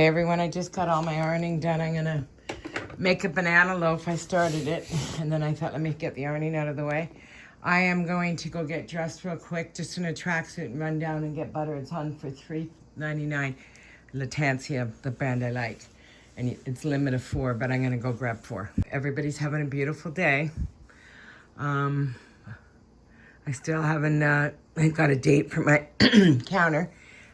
Hey everyone, I just got all my ironing done. I'm gonna make a banana loaf. I started it and then I thought, let me get the ironing out of the way. I am going to go get dressed real quick, just in a tracksuit, and run down and get butter. It's on for $3.99. Latantia, the brand I like. And it's limit of 4, but I'm gonna go grab 4. Everybody's having a beautiful day. I still haven't got a date for my counter.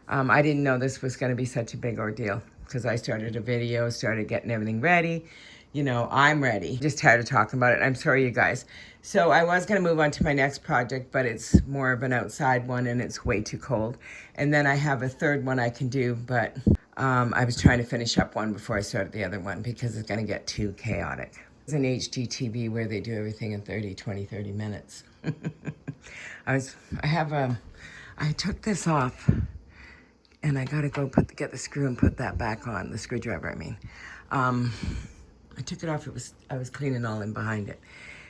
I didn't know this was gonna be such a big ordeal, because I started a video, started getting everything ready. You know, I'm ready. Just tired of talking about it. I'm sorry, you guys. So I was going to move on to my next project, but it's more of an outside one and it's way too cold. And then I have a third one I can do, but I was trying to finish up one before I started the other one because it's going to get too chaotic. It's an HGTV where they do everything in 30 minutes. I took this off. And I gotta go get the screw and put that back on, the screwdriver, I mean. I took it off, I was cleaning all in behind it.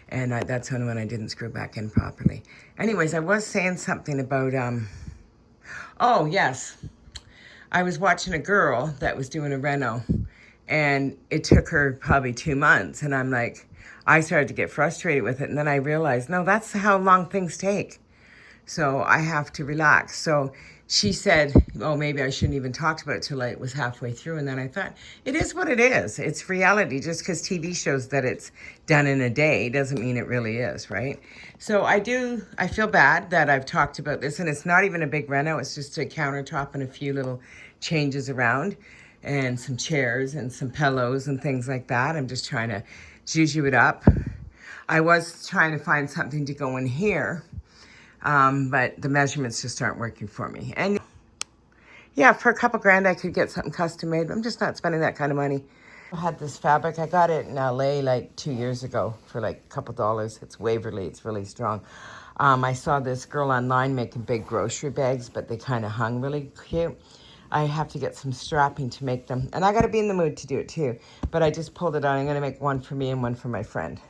And that's the only one I didn't screw back in properly. Anyways, I was saying something about, oh yes. I was watching a girl that was doing a reno, and it took her probably 2 months. And I'm like, I started to get frustrated with it. And then I realized, no, that's how long things take. So I have to relax. So she said, oh, maybe I shouldn't even talk about it till it was halfway through. And then I thought, it is what it is. It's reality. Just because TV shows that it's done in a day doesn't mean it really is, right? So I feel bad that I've talked about this, and it's not even a big reno. It's just a countertop and a few little changes around and some chairs and some pillows and things like that. I'm just trying to juju it up. I was trying to find something to go in here. But the measurements just aren't working for me. And yeah, for a couple grand, I could get something custom made. I'm just not spending that kind of money. I had this fabric. I got it in LA like 2 years ago for like a couple dollars. It's Waverly. It's really strong. I saw this girl online making big grocery bags, but they kind of hung really cute. I have to get some strapping to make them. And I got to be in the mood to do it too. But I just pulled it on. I'm going to make one for me and one for my friend.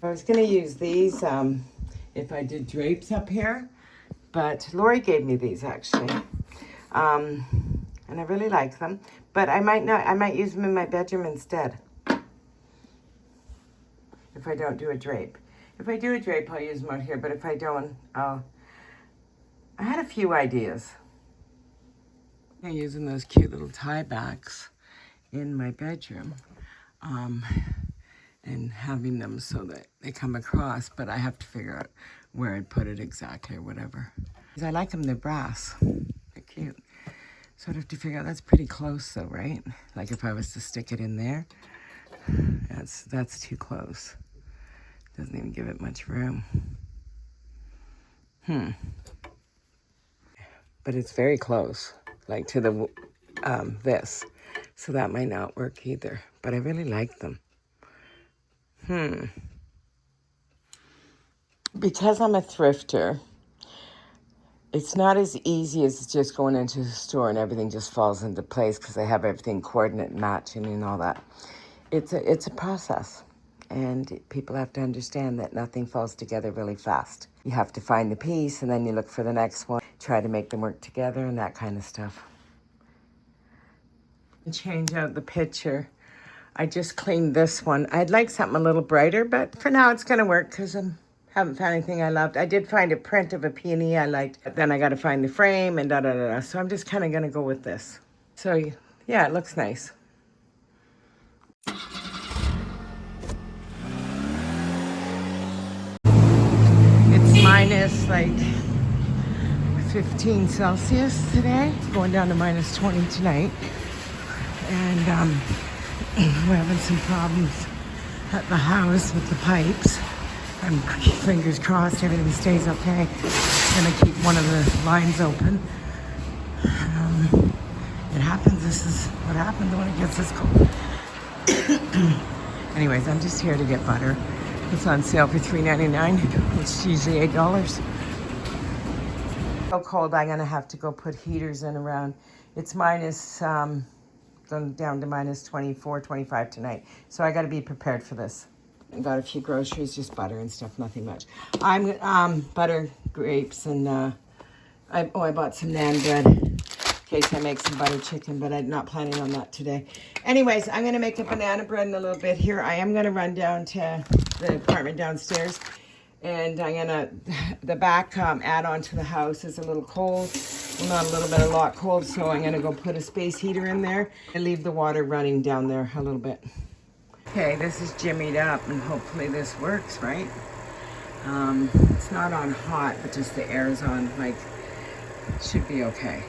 I was going to use these if I did drapes up here, but Lori gave me these actually, and I really like them, but I might use them in my bedroom instead, if I don't do a drape. If I do a drape, I'll use them out here, but if I don't, I had a few ideas. I'm using those cute little tie backs in my bedroom, and having them so that they come across, but I have to figure out where I'd put it exactly or whatever. I like them, they're brass, they're cute. So I'd have to figure out, that's pretty close though, right? Like if I was to stick it in there, that's too close. Doesn't even give it much room. But it's very close, like to the, this. So that might not work either, but I really like them. Because I'm a thrifter, it's not as easy as just going into the store and everything just falls into place because they have everything coordinate matching and all that. It's a process, and people have to understand that nothing falls together really fast. You have to find the piece, and then you look for the next one, try to make them work together and that kind of stuff. Change out the picture. I just cleaned this one. I'd like something a little brighter, but for now it's going to work because I haven't found anything I loved. I did find a print of a peony I liked, but then I got to find the frame and da-da-da-da. So I'm just kind of going to go with this. So yeah, it looks nice. It's minus like 15 Celsius today. It's going down to minus 20 tonight. And we're having some problems at the house with the pipes. I'm fingers crossed everything stays okay. I'm gonna keep one of the lines open. It happens, this is what happens when it gets this cold. Anyways, I'm just here to get butter. It's on sale for $3.99. It's usually $8. So cold, I'm gonna have to go put heaters in around. It's minus, going down to minus 24, 25 tonight. So I gotta be prepared for this. I got a few groceries, just butter and stuff, nothing much. I'm butter, grapes, and I bought some naan bread in case I make some butter chicken, but I'm not planning on that today. Anyways, I'm going to make a banana bread in a little bit here. I am going to run down to the apartment downstairs, and I'm going to, the back add-on to the house is a little cold. Well, not a little bit, a lot cold, so I'm going to go put a space heater in there and leave the water running down there a little bit. Okay, this is jimmied up, and hopefully this works, right? It's not on hot, but just the air's on, like, should be okay.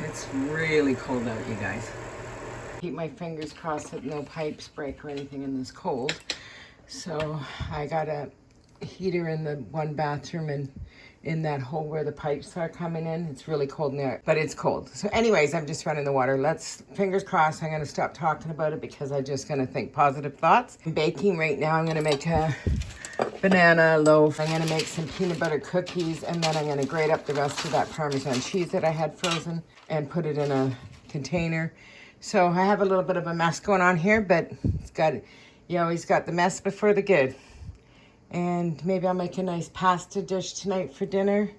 It's really cold out, you guys. Keep my fingers crossed that no pipes break or anything in this cold. So I got a heater in the one bathroom and in that hole where the pipes are coming in. It's really cold in there, but it's cold. So anyways, I'm just running the water. Fingers crossed, I'm gonna stop talking about it because I'm just gonna think positive thoughts. I'm baking right now. I'm gonna make a banana loaf. I'm gonna make some peanut butter cookies, and then I'm gonna grate up the rest of that Parmesan cheese that I had frozen and put it in a container. So I have a little bit of a mess going on here, but you always got the mess before the good. And maybe I'll make a nice pasta dish tonight for dinner.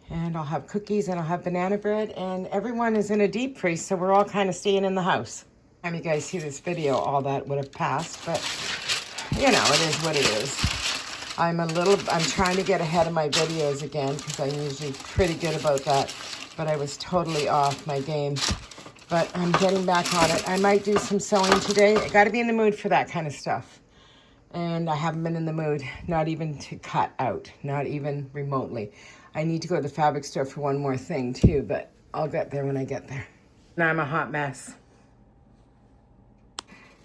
And I'll have cookies and I'll have banana bread, and everyone is in a deep freeze, so we're all kind of staying in the house. By the time you guys see this video, all that would have passed, but you know, it is what it is. I'm trying to get ahead of my videos again because I'm usually pretty good about that, but I was totally off my game. But I'm getting back on it. I might do some sewing today. I gotta be in the mood for that kind of stuff. And I haven't been in the mood, not even to cut out, not even remotely. I need to go to the fabric store for one more thing too, but I'll get there when I get there. Now I'm a hot mess.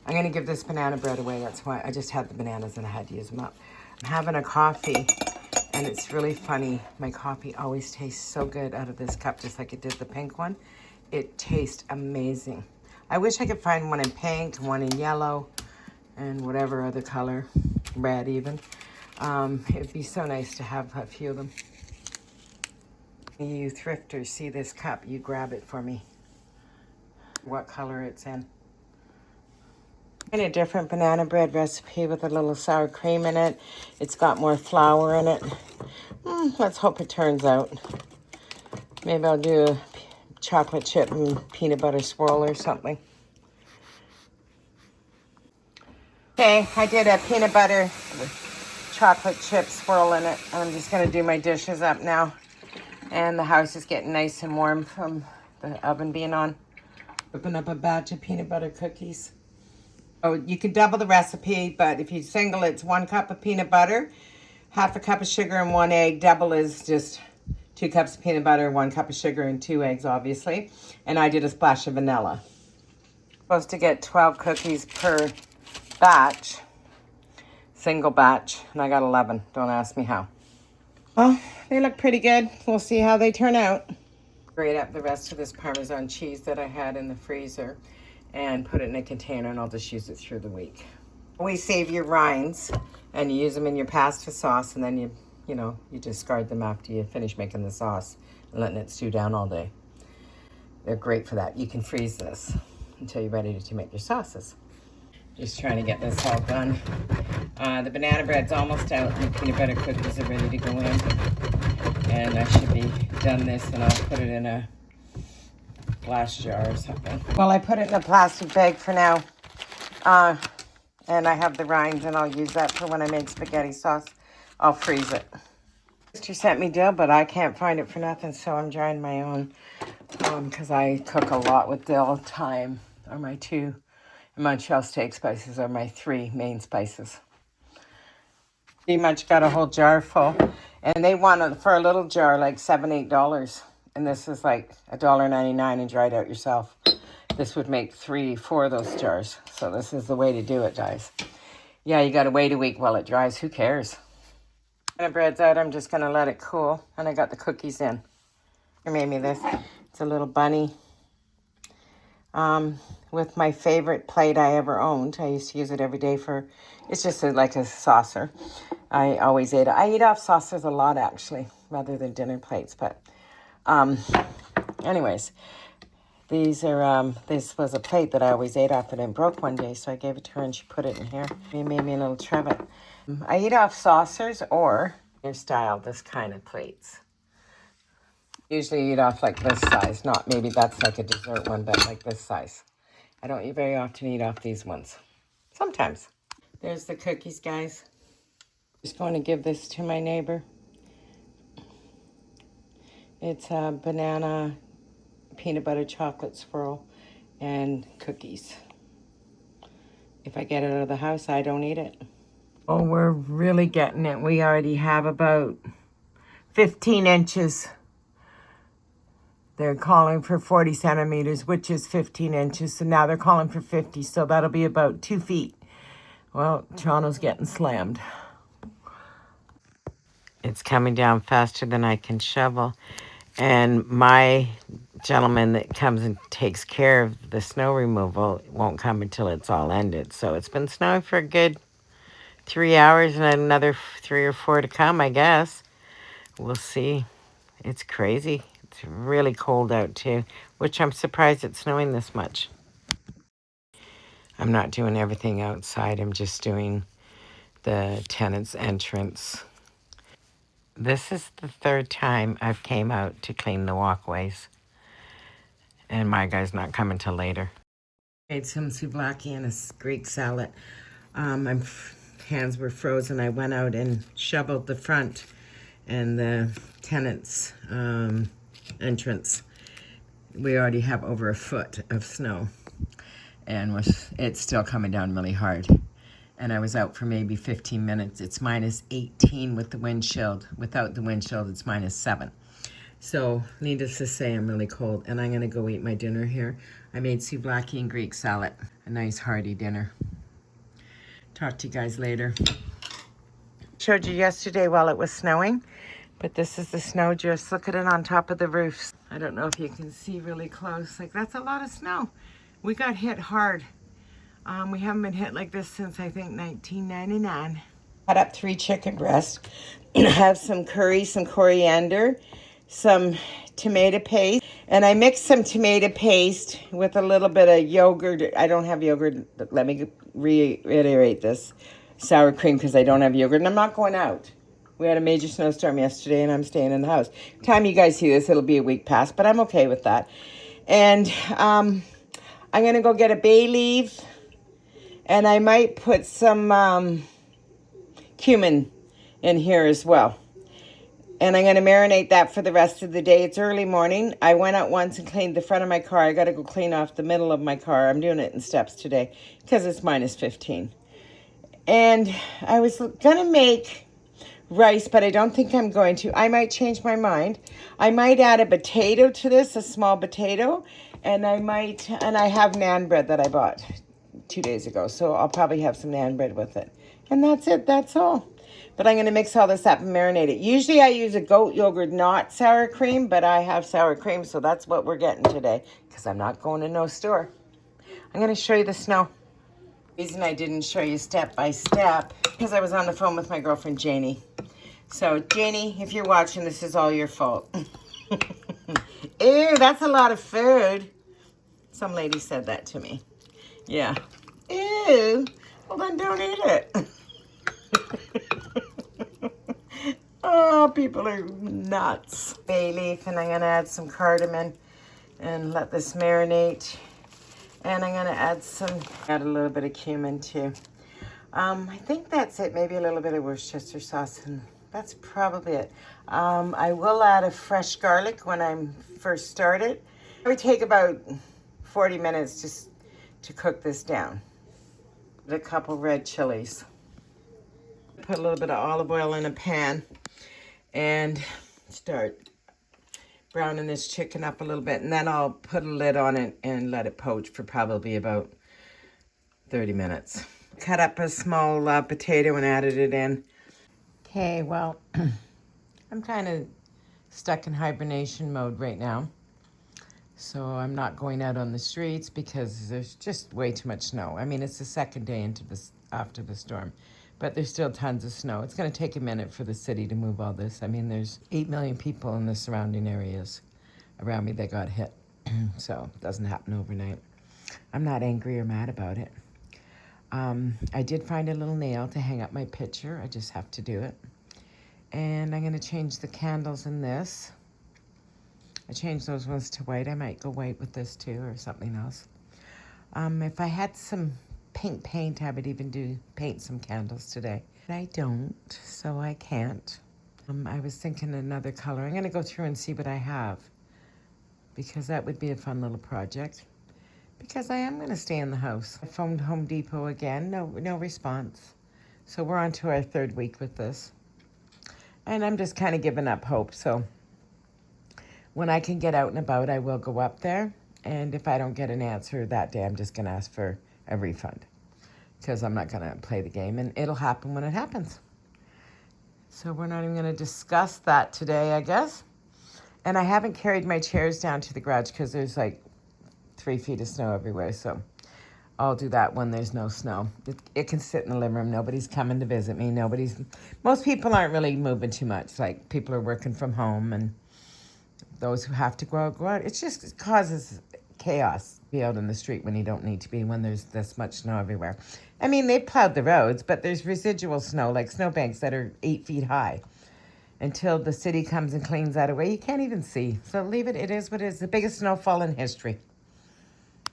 I'm gonna give this banana bread away. That's why I just had the bananas and I had to use them up. I'm having a coffee, and it's really funny. My coffee always tastes so good out of this cup, just like it did the pink one. It tastes amazing. I wish I could find one in pink, one in yellow, and whatever other color, red even. It'd be so nice to have a few of them. You thrifters see this cup, you grab it for me. What color it's in. In a different banana bread recipe with a little sour cream in it. It's got more flour in it. Let's hope it turns out. Maybe I'll do a chocolate chip and peanut butter swirl or something. Okay, I did a peanut butter chocolate chip swirl in it. I'm just gonna do my dishes up now. And the house is getting nice and warm from the oven being on. Open up a batch of peanut butter cookies. Oh, you could double the recipe, but if you single, it's 1 cup of peanut butter, half a cup of sugar, and 1 egg. Double is just 2 cups of peanut butter, 1 cup of sugar, and 2 eggs, obviously. And I did a splash of vanilla. Supposed to get 12 cookies per batch, single batch, and I got 11. Don't ask me how. Well, they look pretty good. We'll see how they turn out. Grate up the rest of this Parmesan cheese that I had in the freezer and put it in a container, and I'll just use it through the week. Always save your rinds, and you use them in your pasta sauce, and then you discard them after you finish making the sauce and letting it stew down all day. They're great for that. You can freeze this until you're ready to make your sauces. Just trying to get this all done. The banana bread's almost out, and the peanut butter cookies are ready to go in. And I should be done this, and I'll put it in a glass jar or something. Well, I put it in a plastic bag for now. And I have the rinds, and I'll use that for when I make spaghetti sauce. I'll freeze it. Sister sent me dill, but I can't find it for nothing, so I'm drying my own. Because I cook a lot with dill. Thyme are my 2. And Montreal steak spices are my 3 main spices. Pretty much got a whole jar full. And they want, for a little jar, like $7, $8. And this is like $1.99 and dried out yourself. This would make 3, 4 of those jars. So this is the way to do it, guys. Yeah, you got to wait a week while it dries. Who cares? When the bread's out, I'm just going to let it cool. And I got the cookies in. I made me this. It's a little bunny. With my favorite plate I ever owned. I used to use it every day for, it's just like a saucer. I always ate it. I eat off saucers a lot, actually, rather than dinner plates. But anyways, this was a plate that I always ate off, and it broke one day, so I gave it to her, and she put it in here. She made me a little trivet. I eat off saucers or, your style, this kind of plates. Usually eat off like this size. Not maybe that's like a dessert one, but like this size. I don't very often eat off these ones. Sometimes. There's the cookies, guys. Just going to give this to my neighbor. It's a banana peanut butter chocolate swirl and cookies. If I get it out of the house, I don't eat it. Oh, we're really getting it. We already have about 15 inches. They're calling for 40 centimeters, which is 15 inches. So now they're calling for 50, so that'll be about 2 feet. Well, Toronto's getting slammed. It's coming down faster than I can shovel. And my gentleman that comes and takes care of the snow removal won't come until it's all ended. So it's been snowing for a good 3 hours and another 3 or 4 to come, I guess. We'll see. It's crazy. It's really cold out too, which I'm surprised it's snowing this much. I'm not doing everything outside. I'm just doing the tenant's entrance. This is the 3rd time I've came out to clean the walkways. And my guy's not coming till later. Made some souvlaki and a Greek salad. My hands were frozen. I went out and shoveled the front and the tenant's entrance. We already have over a foot of snow, and it's still coming down really hard. And I was out for maybe 15 minutes. It's minus 18 with the windshield. Without the windshield, it's minus 7. So, needless to say, I'm really cold, and I'm gonna go eat my dinner here. I made souvlaki and Greek salad, a nice hearty dinner. Talk to you guys later. Showed you yesterday while it was snowing, but this is the snow drifts. Look at it on top of the roofs. I don't know if you can see really close. Like, that's a lot of snow. We got hit hard. We haven't been hit like this since, I think, 1999. Cut up 3 chicken breasts. Have some curry, some coriander, some tomato paste. And I mixed some tomato paste with a little bit of yogurt. I don't have yogurt. Let me reiterate this. Sour cream, because I don't have yogurt. And I'm not going out. We had a major snowstorm yesterday, and I'm staying in the house. Time you guys see this, it'll be a week past, but I'm okay with that. And I'm going to go get a bay leaf. And I might put some cumin in here as well. And I'm going to marinate that for the rest of the day. It's early morning. I went out once and cleaned the front of my car. I got to go clean off the middle of my car. I'm doing it in steps today because it's minus 15. And I was going to make rice, but I don't think I'm going to. I might change my mind. I might add a potato to this, a small potato. And I have naan bread that I bought 2 days ago. So I'll probably have some naan bread with it. And that's it. That's all. But I'm going to mix all this up and marinate it. Usually I use a goat yogurt, not sour cream, but I have sour cream, so that's what we're getting today because I'm not going to no store. I'm going to show you the snow. The reason I didn't show you step by step because I was on the phone with my girlfriend, Janie. So, Janie, if you're watching, this is all your fault. Ew, that's a lot of food. Some lady said that to me. Yeah. Ew. Well, then don't eat it. Oh, people are nuts. Bay leaf, and I'm going to add some cardamom and let this marinate. And I'm going to add a little bit of cumin too. I think that's it. Maybe a little bit of Worcestershire sauce, and that's probably it. I will add a fresh garlic when I first start it. It would take about 40 minutes just to cook this down. A couple red chilies. Put a little bit of olive oil in a pan and start browning this chicken up a little bit, and then I'll put a lid on it and let it poach for probably about 30 minutes. Cut up a small potato and added it in. Okay, well, I'm kind of stuck in hibernation mode right now. So I'm not going out on the streets because there's just way too much snow. I mean, it's the 2nd day after the storm, but there's still tons of snow. It's going to take a minute for the city to move all this. I mean, there's 8 million people in the surrounding areas around me that got hit. So it doesn't happen overnight. I'm not angry or mad about it. I did find a little nail to hang up my picture. I just have to do it. And I'm going to change the candles in this. I changed those ones to white. I might go white with this too or something else. If I had some pink paint, I would even paint some candles today. But I don't, so I can't. I was thinking another color. I'm going to go through and see what I have because that would be a fun little project. Because I am going to stay in the house. I phoned Home Depot again. No response. So we're on to our 3rd week with this. And I'm just kind of giving up hope. So when I can get out and about, I will go up there. And if I don't get an answer that day, I'm just going to ask for a refund. Because I'm not going to play the game. And it'll happen when it happens. So we're not even going to discuss that today, I guess. And I haven't carried my chairs down to the garage because there's like 3 feet of snow everywhere. So I'll do that when there's no snow. It can sit in the living room. Nobody's coming to visit me. Most people aren't really moving too much. Like people are working from home and those who have to go out. It causes chaos to be out in the street when you don't need to be, when there's this much snow everywhere. I mean, they plowed the roads, but there's residual snow, like snowbanks that are 8 feet high. Until the city comes and cleans that away, you can't even see. So leave it. It is what it is. The biggest snowfall in history.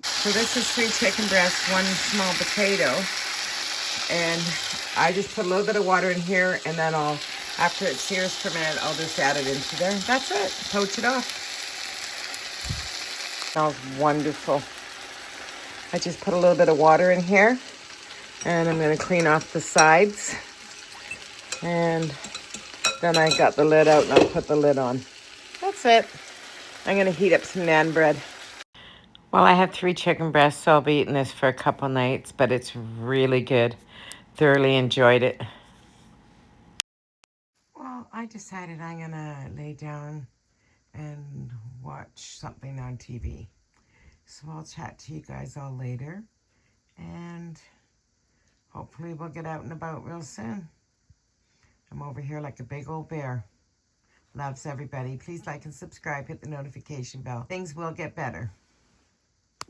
So this is 3 chicken breasts, 1 small potato. And I just put a little bit of water in here, and then after it sears for a minute, I'll just add it into there. That's it. Poach it off. Smells wonderful. I just put a little bit of water in here, and I'm going to clean off the sides. And then I got the lid out, and I'll put the lid on. That's it. I'm going to heat up some naan bread. Well, I had 3 chicken breasts, so I'll be eating this for a couple nights, but it's really good. Thoroughly enjoyed it. Well, I decided I'm going to lay down and watch something on TV. So I'll chat to you guys all later, and hopefully we'll get out and about real soon. I'm over here like a big old bear. Loves everybody. Please like and subscribe. Hit the notification bell. Things will get better.